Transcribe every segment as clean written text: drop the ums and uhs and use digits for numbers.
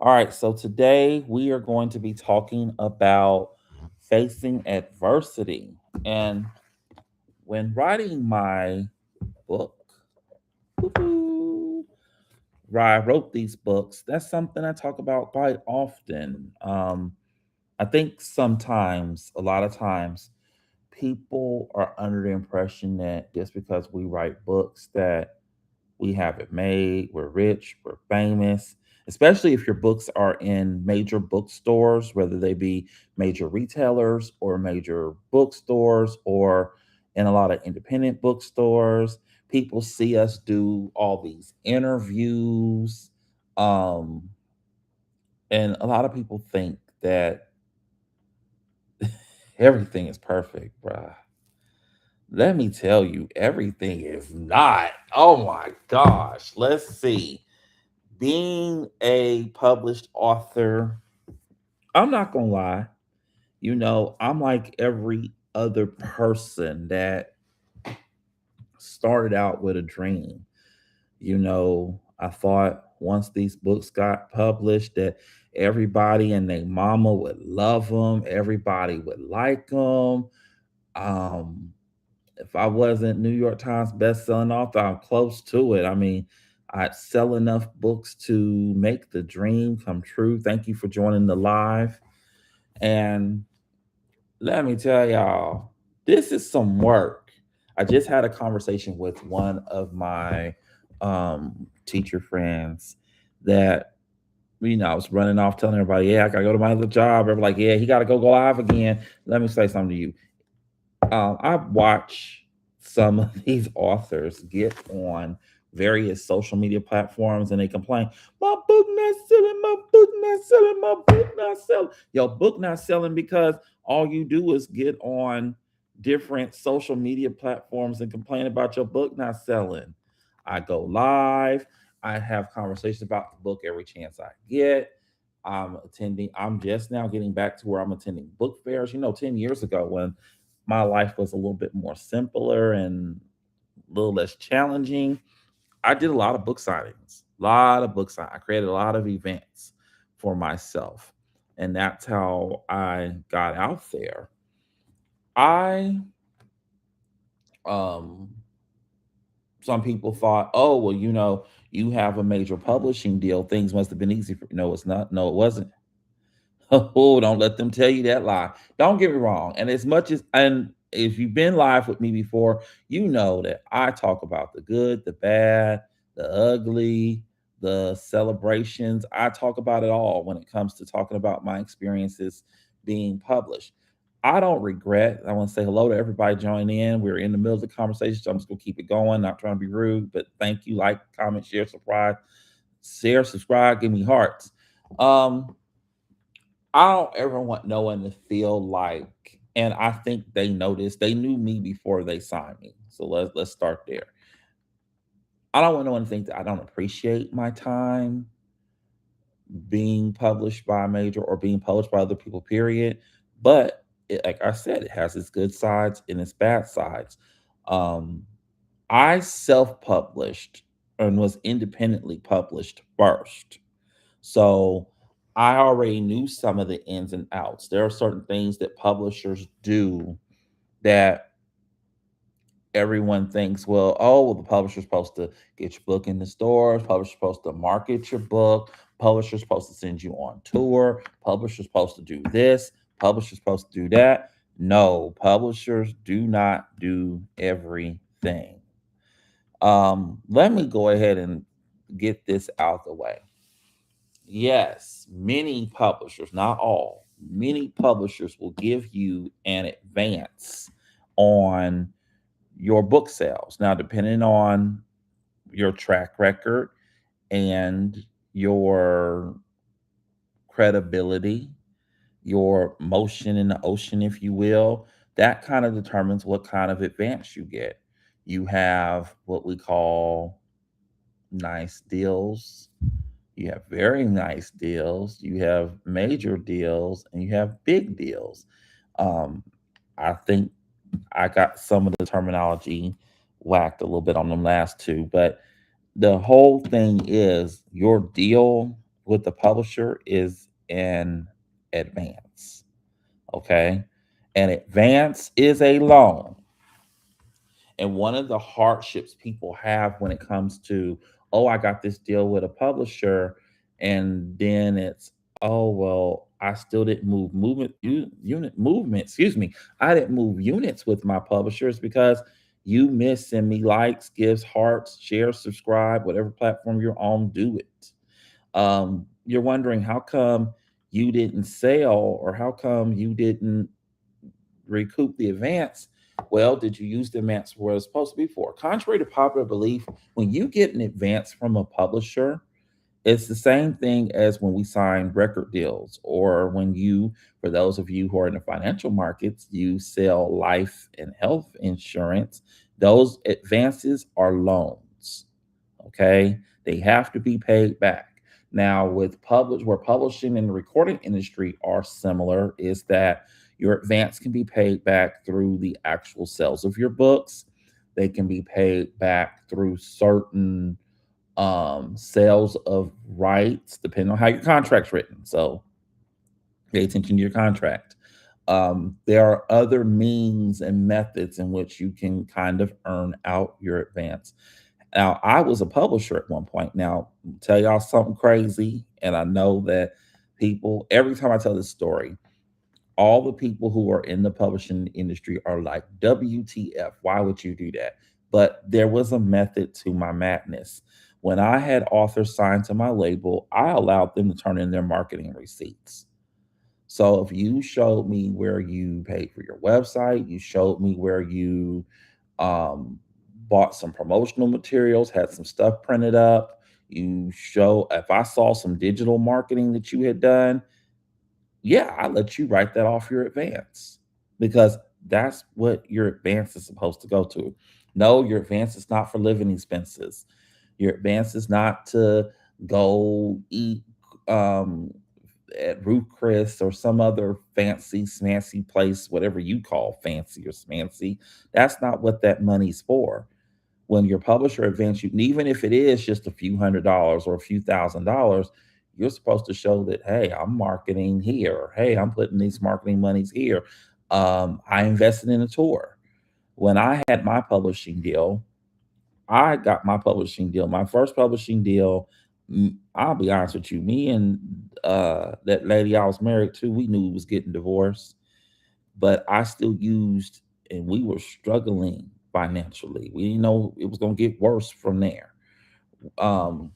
All right, so today we are going to be talking about facing adversity. And when writing my book, woohoo, where I wrote these books, that's something I talk about quite often. I think sometimes, a lot of times, people are under the impression that just because we write books that we have it made, we're rich, we're famous, especially if your books are in major bookstores, whether they be major retailers or major bookstores or in a lot of independent bookstores. People see us do all these interviews. Um, and a lot of people think that everything is perfect, bruh. Let me tell you, everything is not. Oh my gosh. Let's see. Being a published author, I'm not gonna lie, I'm like every other person that started out with a dream. I thought once these books got published that everybody and their mama would love them, everybody would like them. Um, if I wasn't New York Times best-selling author, I'm close to it. I mean, I'd sell enough books to make the dream come true. Thank you for joining the live. And let me tell y'all, this is some work. I just had a conversation with one of my teacher friends that I was running off telling everybody, yeah, I gotta go to my other job. Everybody like, yeah, he gotta go live again. Let me say something to you. I watch some of these authors get on various social media platforms and they complain, my book not selling, my book not selling, my book not selling. Your book not selling because all you do is get on different social media platforms and complain about your book not selling. I go live. I have conversations about the book every chance I get. I'm just now getting back to where I'm attending book fairs. 10 years ago when my life was a little bit more simpler and a little less challenging, I did a lot of book signings, I created a lot of events for myself. And that's how I got out there. I um Some people thought, oh, well, you have a major publishing deal. Things must have been easy for you. No, it's not. No, it wasn't. Oh, don't let them tell you that lie. Don't get me wrong. And if you've been live with me before, you know that I talk about the good, the bad, the ugly, the celebrations. I talk about it all when it comes to talking about my experiences being published. I don't regret. I want to say hello to everybody joining in. We're in the middle of the conversation, so I'm just gonna keep it going. Not trying to be rude, but thank you. Like, comment, share, subscribe, give me hearts. Um, I don't ever want no one to feel like, and I think they know this. They knew me before they signed me. So let's start there. I don't want no one to think that I don't appreciate my time being published by a major or being published by other people. Period. But like I said, it has its good sides and its bad sides. Um, I self-published and was independently published first. So I already knew some of the ins and outs. There are certain things that publishers do that everyone thinks, well, the publisher's supposed to get your book in the stores, publisher's supposed to market your book, publisher's supposed to send you on tour, publisher's supposed to do this, publisher's supposed to do that. No, publishers do not do everything. Let me go ahead and get this out the way. Yes, many publishers, not all, many publishers will give you an advance on your book sales. Now, depending on your track record and your credibility, your motion in the ocean, if you will, that kind of determines what kind of advance you get. You have what we call nice deals. You have very nice deals, you have major deals, and you have big deals. Um, I think I got some of the terminology whacked a little bit on them last two, but the whole thing is your deal. with the publisher is an advance. Okay. An advance is a loan. And one of the hardships people have when it comes to, oh, I got this deal with a publisher, and then it's, oh, well, I still didn't move unit movement. Excuse me, I didn't move units with my publishers because you miss send me likes, gives, hearts, share, subscribe, whatever platform you're on, do it. You're wondering how come you didn't sell or how come you didn't recoup the advance. Well, did you use the advance where it's supposed to be for? Contrary to popular belief, when you get an advance from a publisher, it's the same thing as when we sign record deals, or when you, for those of you who are in the financial markets, you sell life and health insurance. Those advances are loans. Okay. They have to be paid back. Now, with where publishing and the recording industry are similar, is that your advance can be paid back through the actual sales of your books. They can be paid back through certain sales of rights, depending on how your contract's written. So pay attention to your contract. There are other means and methods in which you can kind of earn out your advance. Now, I was a publisher at one point. Now, tell y'all something crazy, and I know that people, every time I tell this story, all the people who are in the publishing industry are like, WTF, why would you do that? But there was a method to my madness. When I had authors signed to my label, I allowed them to turn in their marketing receipts. So if you showed me where you paid for your website, you showed me where you um, bought some promotional materials, had some stuff printed up, you show, if I saw some digital marketing that you had done, yeah, I let you write that off your advance because that's what your advance is supposed to go to. No, your advance is not for living expenses. Your advance is not to go eat um, at Ruth Chris or some other fancy smancy place, whatever you call fancy or smancy. That's not what that money's for. When your publisher advance you, and even if it is just a few $100s or a few $1,000s, you're supposed to show that, hey, I'm marketing here, or hey, I'm putting these marketing monies here. I invested in a tour. When I had my publishing deal, I got my publishing deal. My first publishing deal, I'll be honest with you, me and that lady I was married to, we knew we was getting divorced, but I still used, and we were struggling financially. We didn't know it was going to get worse from there. Um,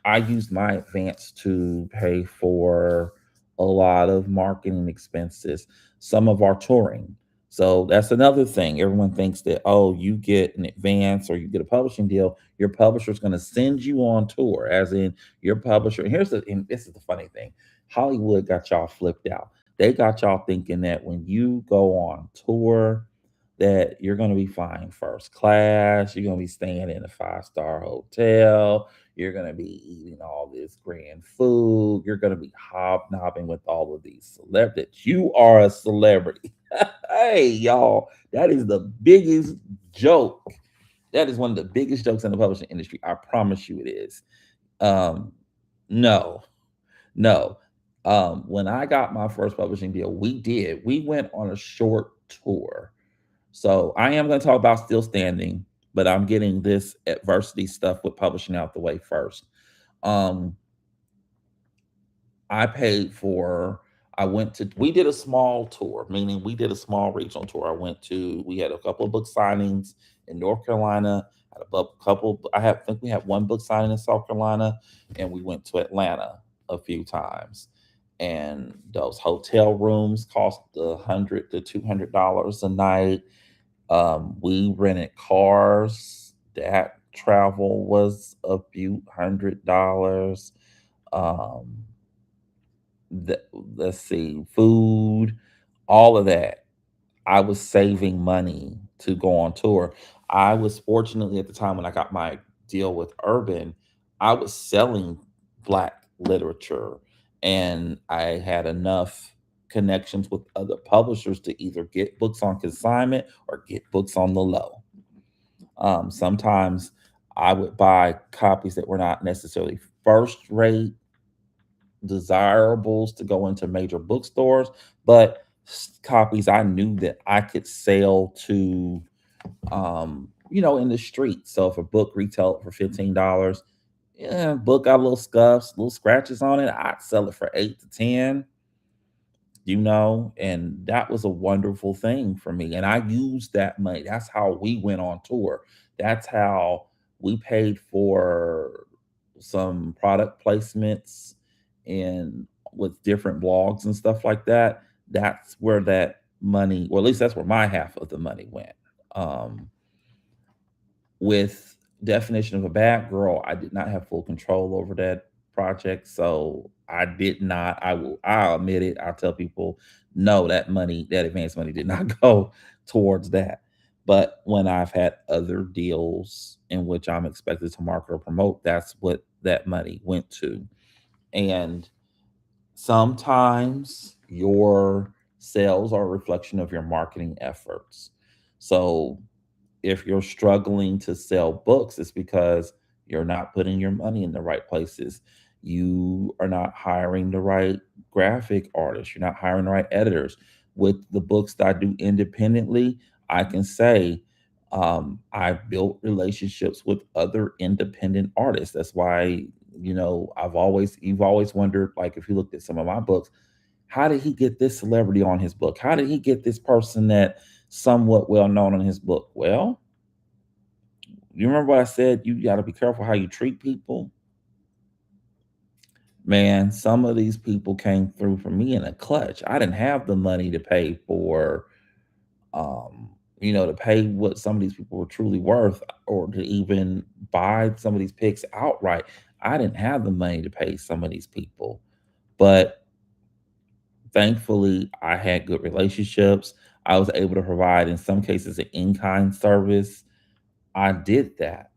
I used my advance to pay for a lot of marketing expenses, some of our touring. So that's another thing. Everyone thinks that, oh, you get an advance or you get a publishing deal, your publisher is going to send you on tour, as in your publisher. And this is the funny thing, Hollywood got y'all flipped out. They got y'all thinking that when you go on tour, that you're going to be flying first class, you're going to be staying in a five-star hotel, you're going to be eating all this grand food. You're going to be hobnobbing with all of these celebrities. You are a celebrity. Hey, y'all, that is the biggest joke. That is one of the biggest jokes in the publishing industry. I promise you it is. Um, no, no. When I got my first publishing deal, we went on a short tour. So I am going to talk about Still Standing, but I'm getting this adversity stuff with publishing out the way first. Um, I paid for. I went to. We did a small tour, meaning we did a small regional tour. We had a couple of book signings in North Carolina. Had couple. I think we had one book signing in South Carolina, and we went to Atlanta a few times. And those hotel rooms cost $100 to $200 a night. We rented cars. That travel was a few $100. Um, the, let's see, food, all of that. I was saving money to go on tour. I was fortunately at the time when I got my deal with Urban, I was selling Black literature, and I had enough connections with other publishers to either get books on consignment or get books on the low. Sometimes I would buy copies that were not necessarily first rate, desirables to go into major bookstores, but copies I knew that I could sell to, in the street. So if a book retailed for $15, yeah, book got little scuffs, little scratches on it, I'd sell it for 8 to 10, and that was a wonderful thing for me. And I used that money. That's how we went on tour. That's how we paid for some product placements and with different blogs and stuff like that. That's where that money, or at least that's where my half of the money went. Um, with Definition of a Bad Girl, I did not have full control over that project, so I did not. I'll admit it. I'll tell people, no, that money, that advance money, did not go towards that. But when I've had other deals in which I'm expected to market or promote, that's what that money went to. And sometimes your sales are a reflection of your marketing efforts. So if you're struggling to sell books, it's because you're not putting your money in the right places. You are not hiring the right graphic artists. You're not hiring the right editors. With the books that I do independently, I can say I've built relationships with other independent artists. That's why, you've always wondered, like, if you looked at some of my books, how did he get this celebrity on his book? How did he get this person that somewhat well known on his book? Well, you remember what I said? You got to be careful how you treat people. Man, some of these people came through for me in a clutch. I didn't have the money to pay for, to pay what some of these people were truly worth, or to even buy some of these picks outright. I didn't have the money to pay some of these people. But thankfully, I had good relationships. I was able to provide, in some cases, an in kind service. I did that.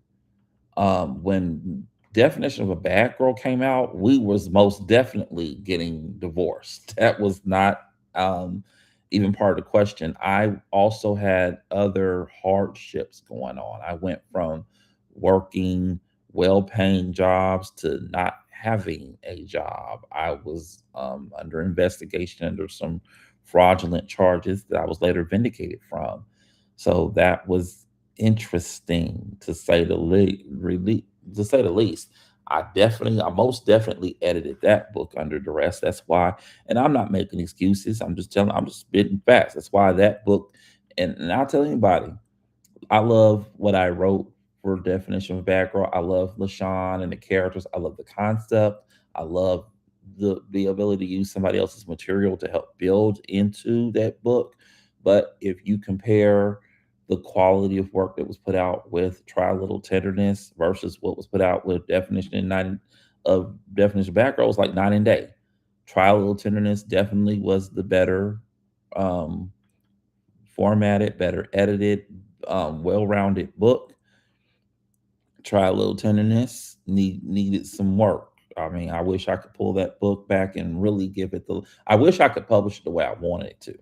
When Definition of a Bad Girl came out, we was most definitely getting divorced. That was not um, even part of the question. I also had other hardships going on. I went from working well-paying jobs to not having a job. I was under investigation under some fraudulent charges that I was later vindicated from. So that was interesting, to say the to say the least. I most definitely edited that book under duress. That's why, and I'm not making excuses. I'm just spitting facts. That's why that book, and I'll tell anybody, I love what I wrote for Definition of Bad Girl. I love LaShawn and the characters. I love the concept. I love the ability to use somebody else's material to help build into that book. But if you compare the quality of work that was put out with Try a Little Tenderness versus what was put out with Definition of Bad Girl, was like night and day. Try a Little Tenderness definitely was the better um, formatted, better edited, well-rounded book. Try a Little Tenderness needed some work. I mean, I wish I could pull that book back and really give it the. I wish I could publish it the way I wanted it to,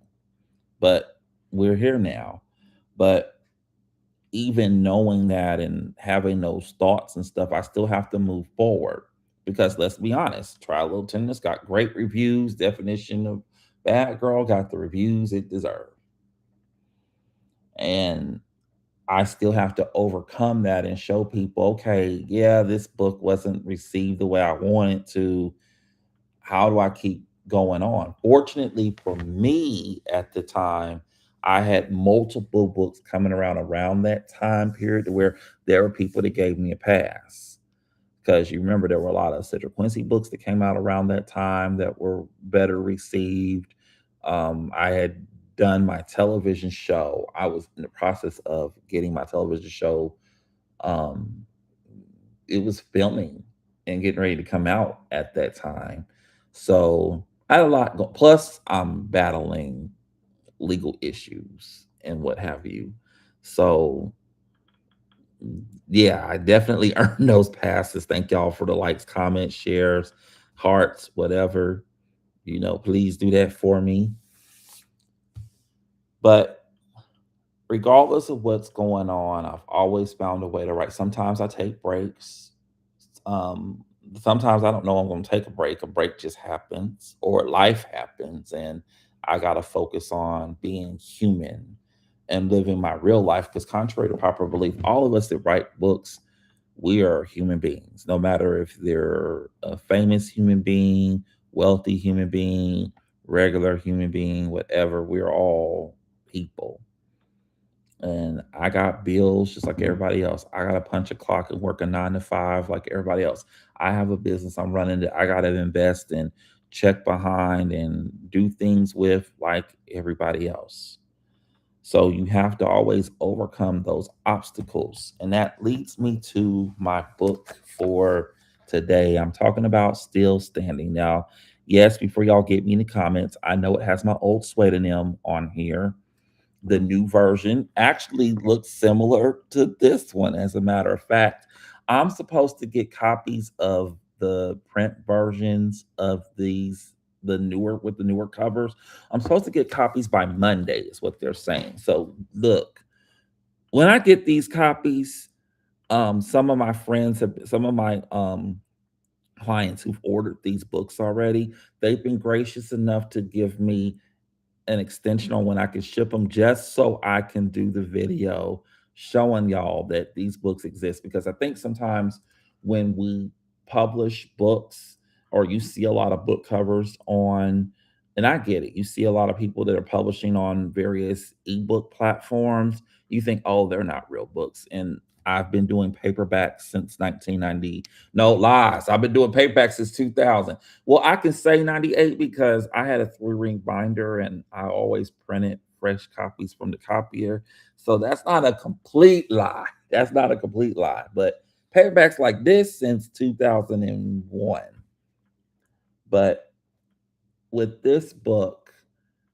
but we're here now. But even knowing that and having those thoughts and stuff, I still have to move forward, because let's be honest, Try a Little Tenderness got great reviews. Definition of Bad Girl got the reviews it deserved, and I still have to overcome that and show people, okay, yeah, this book wasn't received the way I wanted to. How do I keep going on? Fortunately for me at the time, I had multiple books coming around that time period to where there were people that gave me a pass. Because you remember there were a lot of Cedric Quincy books that came out around that time that were better received. I had done my television show. I was in the process of getting my television show. Um, it was filming and getting ready to come out at that time. So I had a lot go. Plus, I'm battling legal issues and what have you. So yeah, I definitely earned those passes. Thank y'all for the likes, comments, shares, hearts, whatever. Please do that for me. But regardless of what's going on, I've always found a way to write. Sometimes I take breaks. Um, sometimes I don't know I'm going to take a break. A break just happens, or life happens, and I got to focus on being human and living my real life. Because contrary to popular belief, all of us that write books, we are human beings. No matter if they're a famous human being, wealthy human being, regular human being, whatever, we're all people. And I got bills just like everybody else. I got to punch a clock and work a 9 to 5 like everybody else. I have a business I'm running that I got to invest and check behind and do things with like everybody else. So you have to always overcome those obstacles. And that leads me to my book for today. I'm talking about Still Standing. Now, yes, before y'all get me in the comments, I know it has my old pseudonym on here. The new version actually looks similar to this one. As a matter of fact, I'm supposed to get copies of the print versions of these, the newer with the newer covers. I'm supposed to get copies by Monday, is what they're saying. So look, when I get these copies, some of my friends have, some of my clients who've ordered these books already, they've been gracious enough to give me an extension on when I can ship them, just so I can do the video showing y'all that these books exist. Because I think sometimes when we publish books, or you see a lot of book covers on, and I get it, you see a lot of people that are publishing on various ebook platforms, you think, oh, they're not real books. And I've been doing paperbacks since 1990. No lies. I've been doing paperbacks since 2000. Well, I can say 98 because I had a 3-ring binder and I always printed fresh copies from the copier. So that's not a complete lie. That's not a complete lie. But paperbacks like this since 2001. But with this book,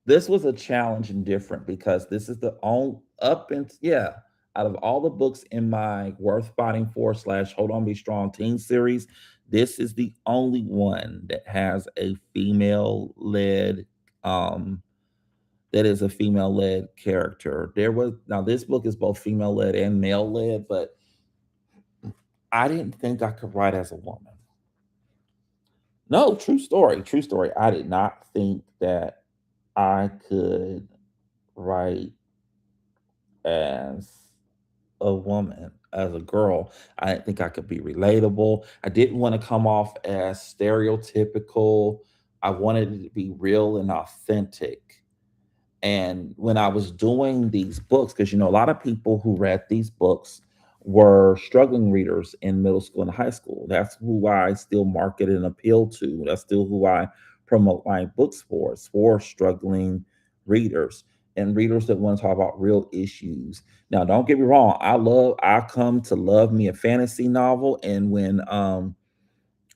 this was a challenge and different because this is the only up and yeah, out of all the books in my Worth Fighting For slash Hold On Be Strong teen series, this is the only one that has a female led that is a female led character. There was, now this book is both female led and male led, but I didn't think I could write as a woman. No, true story, true story. I did not think that I could write as a woman, as a girl. I didn't think I could be relatable. I didn't want to come off as stereotypical. I wanted it to be real and authentic. And when I was doing these books, because a lot of people who read these books were struggling readers in middle school and high school. That's who I still market and appeal to. That's still who I promote my books for. It's for struggling readers and readers that want to talk about real issues. Now, don't get me wrong. I come to love me a fantasy novel. And when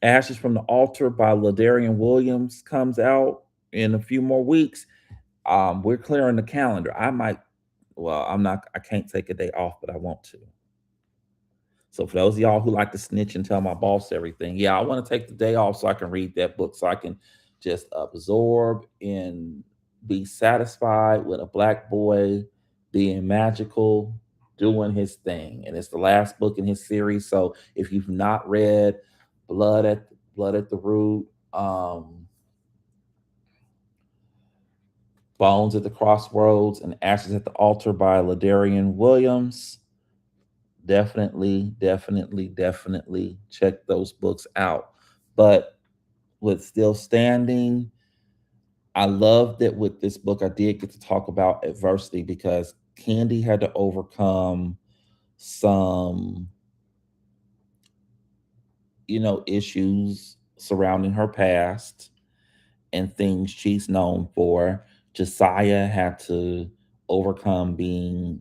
Ashes from the Altar by Ladarian Williams comes out in a few more weeks, we're clearing the calendar. I might, well, I can't take a day off, but I want to. So for those of y'all who like to snitch and tell my boss everything, yeah, I want to take the day off so I can read that book, so I can just absorb and be satisfied with a black boy being magical, doing his thing. And it's the last book in his series. So if you've not read Blood at the Root, Bones at the Crossroads, and Ashes at the Altar by Ladarian Williams, definitely, definitely, definitely check those books out. But with Still Standing, I love that with this book, I did get to talk about adversity because Candy had to overcome some, issues surrounding her past and things she's known for. Josiah had to overcome being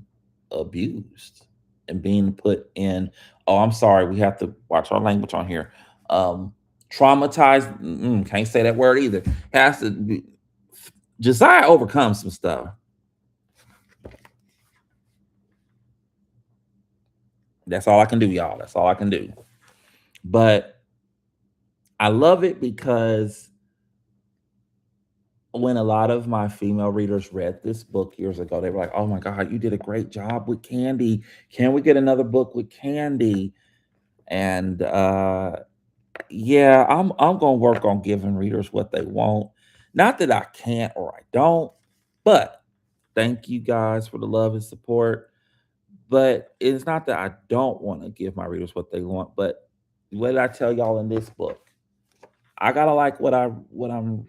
abused and being put in. Oh, I'm sorry. We have to watch our language on here. Traumatized. Can't say that word either. Has to be. Josiah overcomes some stuff. That's all I can do, y'all. That's all I can do. But I love it because when a lot of my female readers read this book years ago, they were like, "Oh my God, you did a great job with Candy. Can we get another book with Candy?" And Yeah, I'm gonna work on giving readers what they want. Not that I can't or I don't, but thank you guys for the love and support. But it's not that I don't want to give my readers what they want, but what did I tell y'all in this book? I gotta like what I'm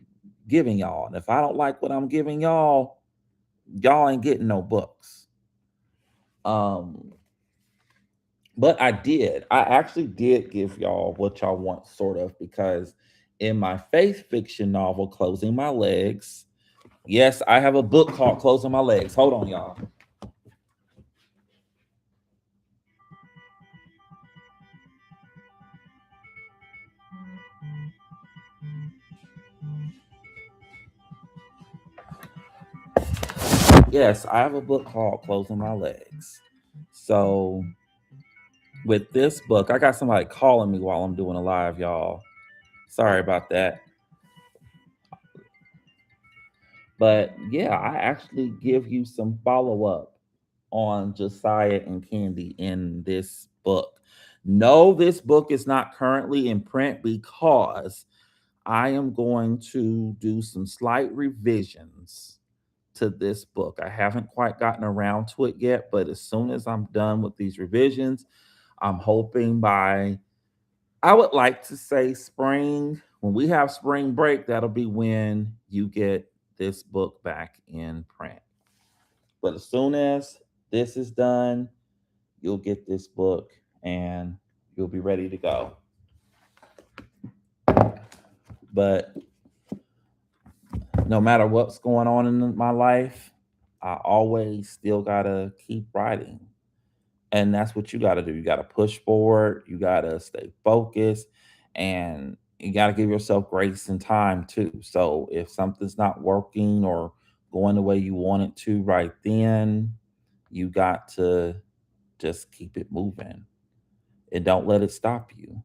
giving y'all. And if I don't like what I'm giving y'all, y'all ain't getting no books. Um, but I did. I actually did give y'all what y'all want, sort of, because in my faith fiction novel, Closing My Legs, yes, I have a book called Closing My Legs. Hold on, y'all. Yes, I have a book called Closing My Legs. So with this book, I got somebody calling me while I'm doing a live, y'all. Sorry about that. But yeah, I actually give you some follow up on Josiah and Candy in this book. No, this book is not currently in print because I am going to do some slight revisions to this book. I haven't quite gotten around to it yet, but as soon as I'm done with these revisions, I'm hoping by, I would like to say spring. When we have spring break, that'll be when you get this book back in print. But as soon as this is done, you'll get this book and you'll be ready to go. But no matter what's going on in my life, I always still gotta keep writing. And that's what you gotta do. You gotta push forward, you gotta stay focused, and you gotta give yourself grace and time too. So if something's not working or going the way you want it to right then, you got to just keep it moving and don't let it stop you.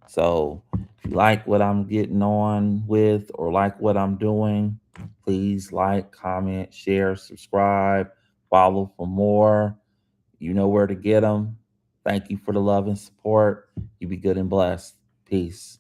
So if you like what I'm getting on with or like what I'm doing, please like, comment, share, subscribe, follow for more. You know where to get them. Thank you for the love and support. You be good and blessed. Peace.